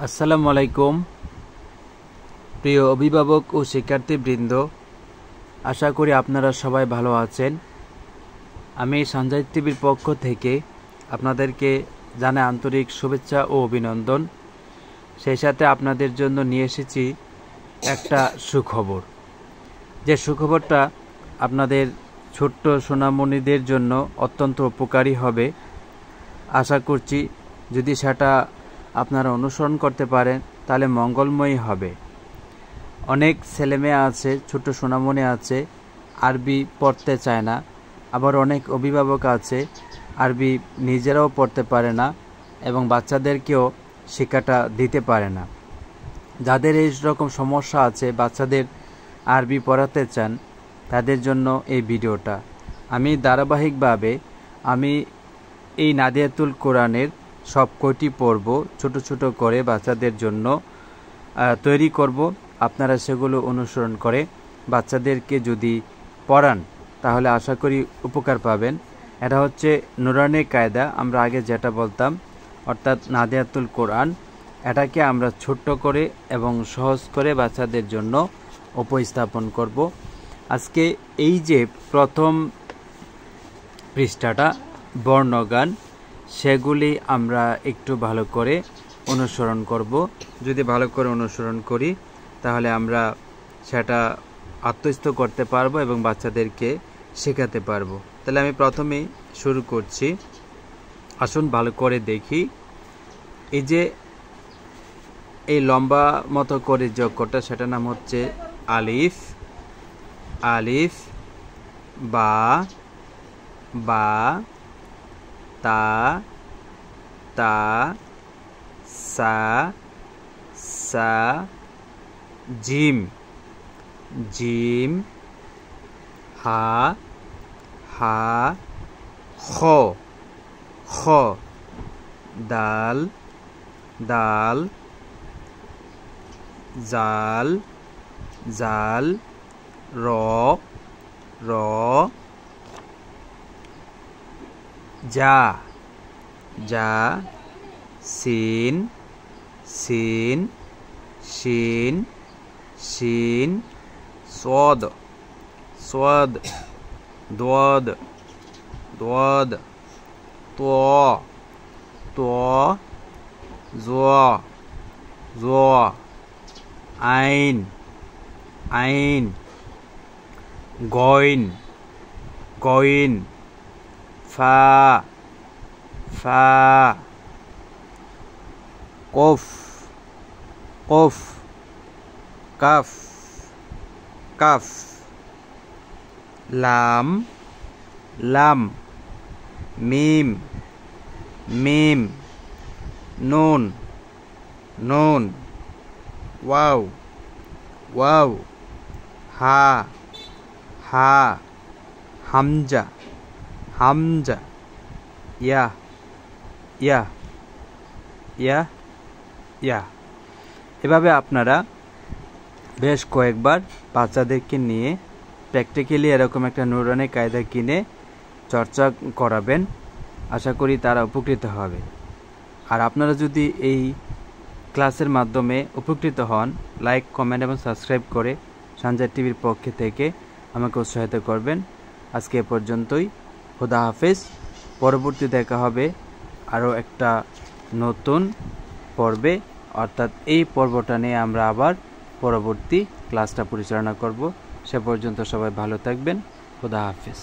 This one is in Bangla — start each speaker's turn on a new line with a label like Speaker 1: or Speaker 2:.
Speaker 1: আসসালামু আলাইকুম প্রিয় অভিভাবক ও শিক্ষার্থীবৃন্দ, আশা করি আপনারা সবাই ভালো আছেন। আমি সঞ্জয় টিভির পক্ষ থেকে আপনাদেরকে জানাই আন্তরিক শুভেচ্ছা ও অভিনন্দন। সেই সাথে আপনাদের জন্য নিয়ে এসেছি একটা সুখবর। যে সুখবরটা আপনাদের ছোট্ট সোনামণিদের জন্য অত্যন্ত উপকারী হবে। আশা করছি যদি সেটা আপনারা অনুসরণ করতে পারেন তাহলে মঙ্গলময়ী হবে। অনেক ছেলেমেয়ে আছে, ছোট সোনামণি আছে, আরবি পড়তে চায় না। আবার অনেক অভিভাবক আছে আরবি নিজেরাও পড়তে পারে না এবং বাচ্চাদেরকেও শিক্ষাটা দিতে পারে না। যাদের এই রকম সমস্যা আছে, বাচ্চাদের আরবি পড়াতে চান, তাদের জন্য এই ভিডিওটা। আমি ধারাবাহিকভাবে এই নাদিয়াতুল কোরআনের সব কয়টি পর্ব ছোট ছোট করে বাচ্চাদের জন্য তৈরি করব। আপনারা সেগুলো অনুসরণ করে বাচ্চাদেরকে যদি পড়ান তাহলে আশা করি উপকার পাবেন। এটা হচ্ছে নুরানি কায়দা, আমরা আগে যেটা বলতাম, অর্থাৎ নাদিয়াতুল কোরআন। এটাকে আমরা ছোট্ট করে এবং সহজ করে বাচ্চাদের জন্য উপস্থাপন করব। আজকে এই যে প্রথম পৃষ্ঠাটা বর্ণগান, সেগুলি আমরা একটু ভালো করে অনুসরণ করব। যদি ভালো করে অনুসরণ করি তাহলে আমরা সেটা আত্মস্থ করতে পারবো এবং বাচ্চাদেরকে শেখাতে পারবো। তাহলে আমি প্রথমেই শুরু করছি। আসুন ভালো করে দেখি। এই যে এই লম্বা মতো করে যে অক্ষরটা, সেটার নাম হচ্ছে আলিফ। আলিফ, বা, বা, তা, তা, সা, সা, জিম, জিম, হা, হা, খ, খ, দাল, দাল, জাল, জাল, র, র, যা, যা, সিন, সিন, শিন, শিন, সদ, সদ, দদ, দদ, ত, ত, জ, জ, আইন, আইন, গইন, গইন, ফা, ফা, কফ, কফ, কাফ, কাফ, লাম, লাম, মিম, মিম, নুন, নুন, ওয়াও, ওয়াও, হা, হা, হামজা, হামজা, ইয়া, ইয়া, ইয়া, ইয়া। এভাবে আপনারা বেশ কয়েকবার বাচ্চাদেরকে নিয়ে প্র্যাকটিক্যালি এরকম একটা নুরানি কায়দা কিনে চর্চা করাবেন। আশা করি তারা উপকৃত হবে। আর আপনারা যদি এই ক্লাসের মাধ্যমে উপকৃত হন, লাইক, কমেন্ট এবং সাবস্ক্রাইব করে সঞ্জয় টিভির পক্ষ থেকে আমাকে উৎসাহিত করবেন। আজকে এ পর্যন্তই। খোদা হাফেজ। পরবর্তী দেখা হবে আরও একটা নতুন পর্বে, অর্থাৎ এই পর্বটা নিয়ে আমরা আবার পরবর্তী ক্লাসটা পরিচালনা করব। সে পর্যন্ত সবাই ভালো থাকবেন। খোদা হাফেজ।